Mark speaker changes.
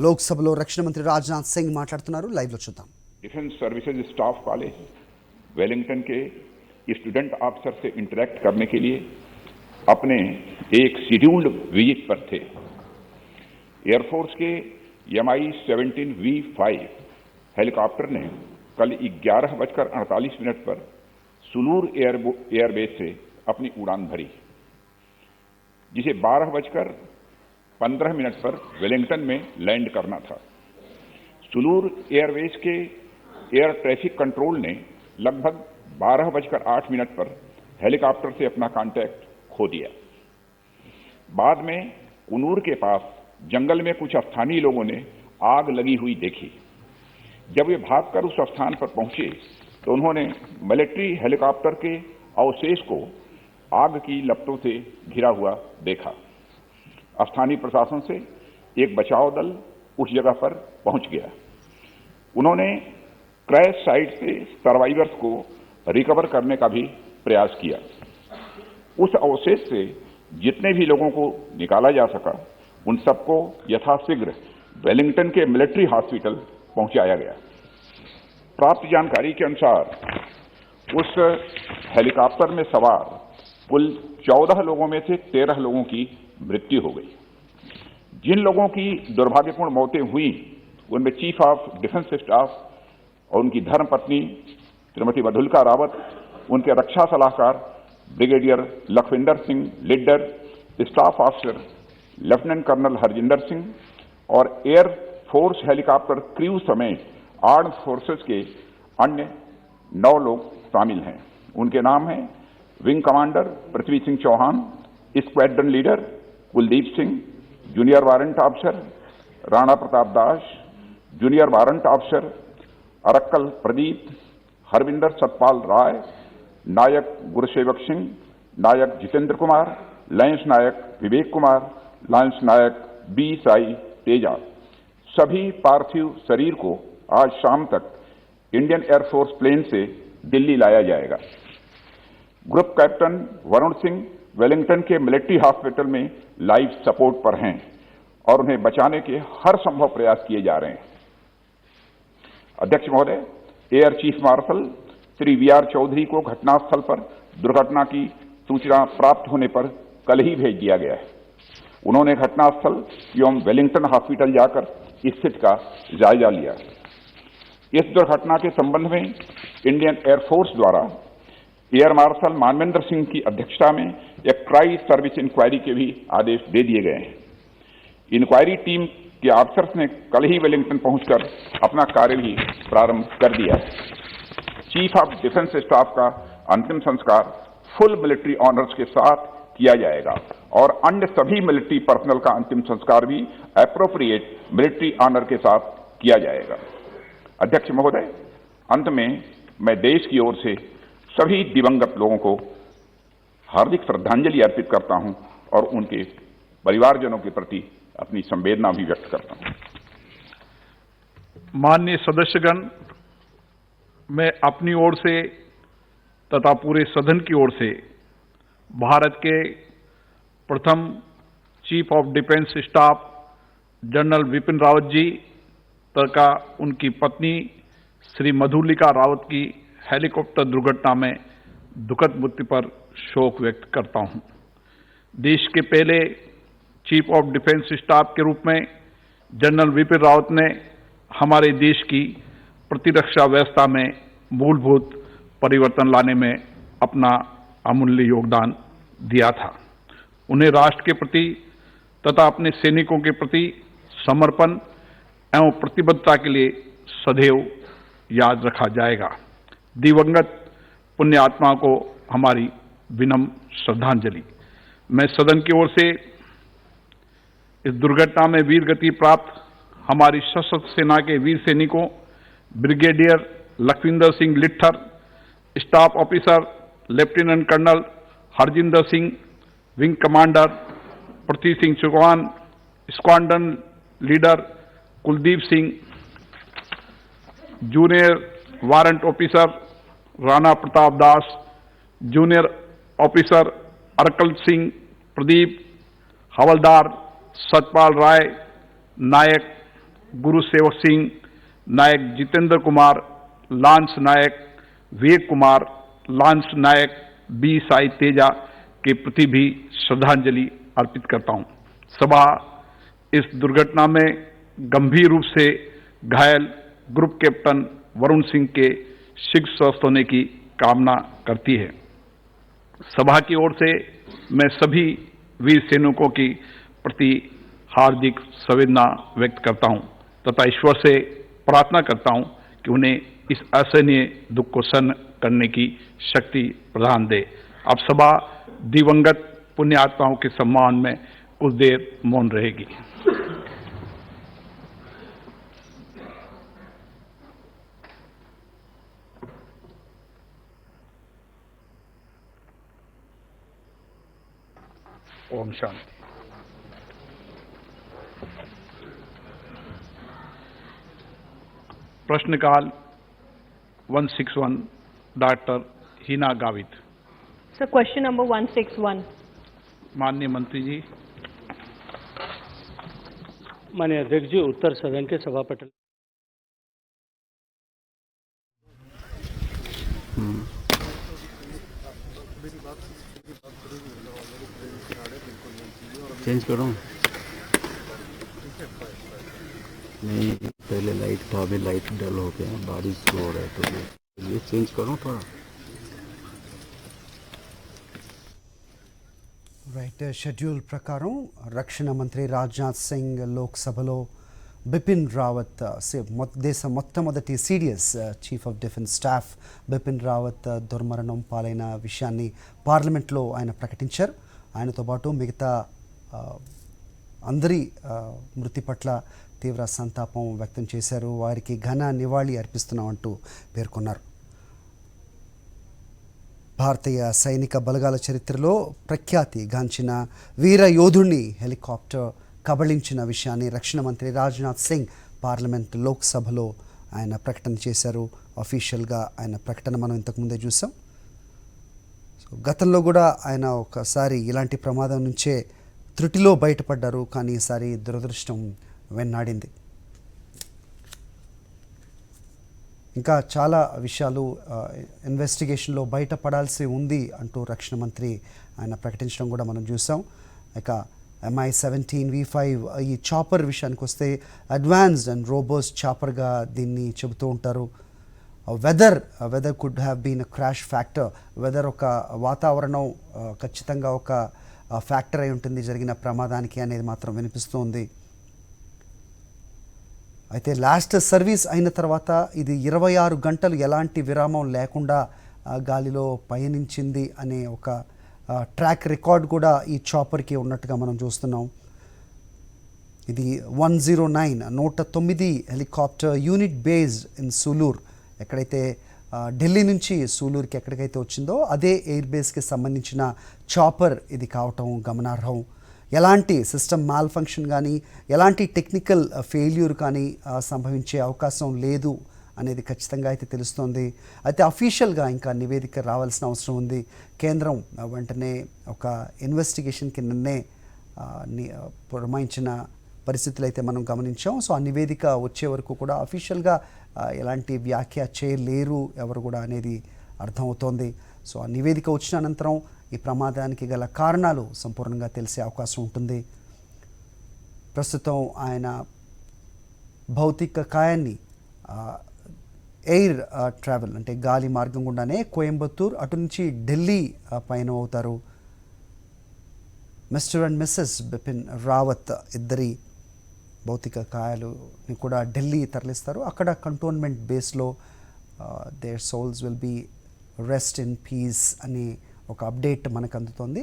Speaker 1: లోక్సభలో రక్షణ మంత్రి రాజ్నాథ్ సింగ్ మాట్లాడుతున్నారు. లైవ్ లో చూద్దాం.
Speaker 2: Defence services staff college Wellington के स्टूडेंट ऑफिसर से इंटरेक्ट करने के लिए अपने एक शेड्यूल्ड विजिट पर थे। एयरफोर्स के MI-17V5 हेलीकॉप्टर ने कल 11:48 पर सुलूर एयरबेस से अपनी उड़ान भरी, जिसे 12:15 पर वेलिंगटन में लैंड करना था। सुलूर एयरबेस के एयर ट्रैफिक कंट्रोल ने लगभग 12:08 पर हेलीकॉप्टर से अपना कांटेक्ट खो दिया। बाद में कुनूर के पास जंगल में कुछ स्थानीय लोगों ने आग लगी हुई देखी। जब वे भागकर उस स्थान पर पहुंचे तो उन्होंने मिलिट्री हेलीकॉप्टर के अवशेष को आग की लपटों से घिरा हुआ देखा। स्थानीय प्रशासन से एक बचाव दल उस जगह पर पहुंच गया। उन्होंने क्रैश साइट से सर्वाइवर्स को रिकवर करने का भी प्रयास किया। उस अवशेष से जितने भी लोगों को निकाला जा सका उन सबको यथाशीघ्र वेलिंगटन के मिलिट्री हॉस्पिटल पहुंचाया गया। प्राप्त जानकारी के अनुसार उस हेलीकॉप्टर में सवार कुल 14 लोगों में से 13 लोगों की मृत्यु हो गई। जिन लोगों की दुर्भाग्यपूर्ण मौतें हुई उनमें चीफ ऑफ डिफेंस स्टाफ और उनकी धर्मपत्नी श्रीमती मधुलिका रावत, उनके रक्षा सलाहकार brigadier Lakhwinder Singh Lidder, staff officer lieutenant colonel Harjinder Singh और एयर फोर्स हेलीकॉप्टर क्रू समेत आर्म्ड फोर्सेस के अन्य 9 लोग शामिल हैं। उनके नाम हैं wing commander Prithvi Singh Chauhan, squadron leader Kuldeep Singh, junior warrant officer Rana Pratap Das, junior warrant officer Arakkal Pradeep, Harvinder Satpal Rai, Naik Gurusewak Singh, Naik Jitendra Kumar, lance Naik Vivek Kumar, lance Naik B Sai Teja. सभी पार्थिव शरीर को आज शाम तक इंडियन एयरफोर्स प्लेन से दिल्ली लाया जाएगा। Group captain Varun Singh Wellington के मिलिट्री हॉस्पिटल में लाइफ सपोर्ट पर हैं और उन्हें बचाने के हर संभव प्रयास किए जा रहे हैं। अध्यक्ष महोदय, air chief marshal Shri VR Chaudhary को घटनास्थल पर दुर्घटना की सूचना प्राप्त होने पर कल ही भेज दिया गया है। उन्होंने घटनास्थल एवं वेलिंगटन हॉस्पिटल जाकर स्थिति का जायजा लिया। इस दुर्घटना के संबंध में इंडियन एयरफोर्स द्वारा एयर मार्शल मानवेंद्र सिंह की अध्यक्षता में एक ट्राई सर्विस इंक्वायरी के भी आदेश दे दिए गए हैं। इंक्वायरी टीम के ऑफिसर्स ने कल ही वेलिंगटन पहुंचकर अपना कार्य भी प्रारंभ कर दिया है। चीफ ऑफ डिफेंस स्टाफ का अंतिम संस्कार फुल मिलिट्री ऑनर्स के साथ किया जाएगा और अन्य सभी मिलिट्री पर्सनल का अंतिम संस्कार भी एप्रोप्रिएट मिलिट्री ऑनर के साथ किया जाएगा। अध्यक्ष महोदय, अंत में मैं देश की ओर से सभी दिवंगत लोगों को हार्दिक श्रद्धांजलि अर्पित करता हूं और उनके परिवारजनों के प्रति अपनी संवेदना भी व्यक्त करता हूं।
Speaker 3: माननीय सदस्यगण, मैं अपनी ओर से तथा पूरे सदन की ओर से भारत के प्रथम chief of defence staff general Vipin Rawat ji तथा उनकी पत्नी श्री मधुलिका रावत की हेलीकॉप्टर दुर्घटना में दुखद मृत्यु पर शोक व्यक्त करता हूं। देश के पहले चीफ ऑफ डिफेंस स्टाफ के रूप में जनरल विपिन रावत ने हमारे देश की प्रतिरक्षा व्यवस्था में मूलभूत परिवर्तन लाने में अपना अमूल्य योगदान दिया था। उन्हें राष्ट्र के प्रति तथा अपने सैनिकों के प्रति समर्पण एवं प्रतिबद्धता के लिए सदैव याद रखा जाएगा। दिवंगत पुण्य आत्मा को हमारी विनम्र श्रद्धांजलि। मैं सदन की ओर से इस दुर्घटना में वीर गति प्राप्त हमारी सशस्त्र सेना के वीर सैनिकों brigadier Lakhwinder Singh Lidder, staff officer lieutenant colonel Harjinder Singh, wing commander Prithvi Singh Chauhan, squadron leader Kuldeep Singh, junior warrant officer Rana Pratap Das, junior officer Arakkal Pradeep, हवलदार Satpal Rai, Naik Guru Sewak Singh, Naik Jitendra Kumar, lance Naik Vivek Kumar, lance Naik B Sai Teja के प्रति भी श्रद्धांजलि अर्पित करता हूं। सभा इस दुर्घटना में गंभीर रूप से घायल ग्रुप कैप्टन वरुण सिंह के शीघ्र स्वस्थ होने की कामना करती है। सभा की ओर से मैं सभी वीर सैनिकों की प्रति हार्दिक संवेदना व्यक्त करता हूं तथा ईश्वर से प्रार्थना करता हूं कि उन्हें इस असहनीय दुख को सहन करने की शक्ति प्रदान दे। अब सभा दिवंगत पुण्य आत्माओं के सम्मान में कुछ देर मौन रहेगी। ओम शांति। प्रश्नकाल 161 doctor Hina Gavit.
Speaker 4: Sir, question number 161.
Speaker 3: माननीय मंत्री जी।
Speaker 5: माननीय अध्यक्ष जी, उत्तर सदन के सभापति।
Speaker 6: चेंज करो। नहीं, पहले लाइट था, अभी लाइट डल हो गया, बारिश हो रहा है तो ये चेंज करो थोड़ा।
Speaker 1: రైట్ షెడ్యూల్ ప్రకారం రక్షణ మంత్రి రాజ్నాథ్ సింగ్ లోక్సభలో బిపిన్ రావత్ దేశ మొట్టమొదటి CDS chief of defence staff Bipin Rawat దుర్మరణం పాలైన విషయాన్ని పార్లమెంట్లో ఆయన ప్రకటించారు. ఆయనతో పాటు మిగతా అందరి మృతి పట్ల తీవ్ర సంతాపం వ్యక్తం చేశారు. వారికి ఘన నివాళి అర్పిస్తున్నామంటూ పేర్కొన్నారు. భారతీయ సైనిక బలగాల చరిత్రలో ప్రఖ్యాతి గాంచిన వీర యోధుణ్ణి హెలికాప్టర్ కబళించిన విషయాన్ని రక్షణ మంత్రి రాజ్నాథ్ సింగ్ పార్లమెంట్ లోక్సభలో ఆయన ప్రకటన చేశారు. అఫీషియల్గా ఆయన ప్రకటన మనం ఇంతకుముందే చూసాం. సో గతంలో కూడా ఆయన ఒకసారి ఇలాంటి ప్రమాదం నుంచే త్రుటిలో బయటపడ్డారు, కానీ ఈసారి దురదృష్టం వెన్నాడింది. ఇంకా చాలా విషయాలు ఇన్వెస్టిగేషన్లో బయటపడాల్సి ఉంది అంటూ రక్షణ మంత్రి ఆయన ప్రకటించడం కూడా మనం చూసాం. ఇక MI-17 V5 ఈ చాపర్ విషయానికి వస్తే అడ్వాన్స్డ్ అండ్ రోబోస్ చాపర్గా దీన్ని చెబుతూ ఉంటారు. Weather could have been a crash factor. Weather ఒక వాతావరణం ఖచ్చితంగా ఒక ఫ్యాక్టర్ అయి ఉంటుంది జరిగిన ప్రమాదానికి అనేది మాత్రం వినిపిస్తుంది. అయితే లాస్ట్ సర్వీస్ అయిన తర్వాత ఇది 26 గంటలు ఎలాంటి విరామం లేకుండా గాలిలో పయనించింది అనే ఒక ట్రాక్ రికార్డ్ కూడా ఈ చాపర్కి ఉన్నట్టుగా మనం చూస్తున్నాం. ఇది 109 helicopter unit based in Sulur, ఎక్కడైతే ఢిల్లీ నుంచి సూలూర్కి ఎక్కడికైతే వచ్చిందో అదే ఎయిర్ బేస్కి సంబంధించిన చాపర్ ఇది కావటం గమనార్హం. ఎలాంటి సిస్టమ్ మాల్ ఫంక్షన్ కానీ ఎలాంటి టెక్నికల్ ఫెయిల్యూర్ కానీ సంభవించే అవకాశం లేదు అనేది ఖచ్చితంగా అయితే తెలుస్తోంది. అయితే అఫీషియల్గా ఇంకా నివేదిక రావాల్సిన అవసరం ఉంది. కేంద్రం వెంటనే ఒక ఇన్వెస్టిగేషన్కి నిన్నే పురమాయించిన పరిస్థితులు అయితే మనం గమనించాం. సో ఆ నివేదిక వచ్చే వరకు కూడా అఫీషియల్గా ఎలాంటి వ్యాఖ్య చేయలేరు ఎవరు కూడా అనేది అర్థమవుతోంది. సో ఆ నివేదిక వచ్చిన అనంతరం ఈ ప్రమాదానికి గల కారణాలు సంపూర్ణంగా తెలిసే అవకాశం ఉంటుంది. ప్రస్తుతం ఆయన భౌతిక కాయాన్ని ఎయిర్ ట్రావెల్ అంటే గాలి మార్గం గుండానే కోయంబత్తూర్ అటు నుంచి ఢిల్లీ పయనం అవుతారు. Mister and missus Bipin Rawat ఇద్దరి భౌతిక కాయాలని కూడా ఢిల్లీ తరలిస్తారు. అక్కడ కంటోన్మెంట్ బేస్లో their souls will be rest in peace అని ఒక అప్డేట్ మనకు అందుతోంది.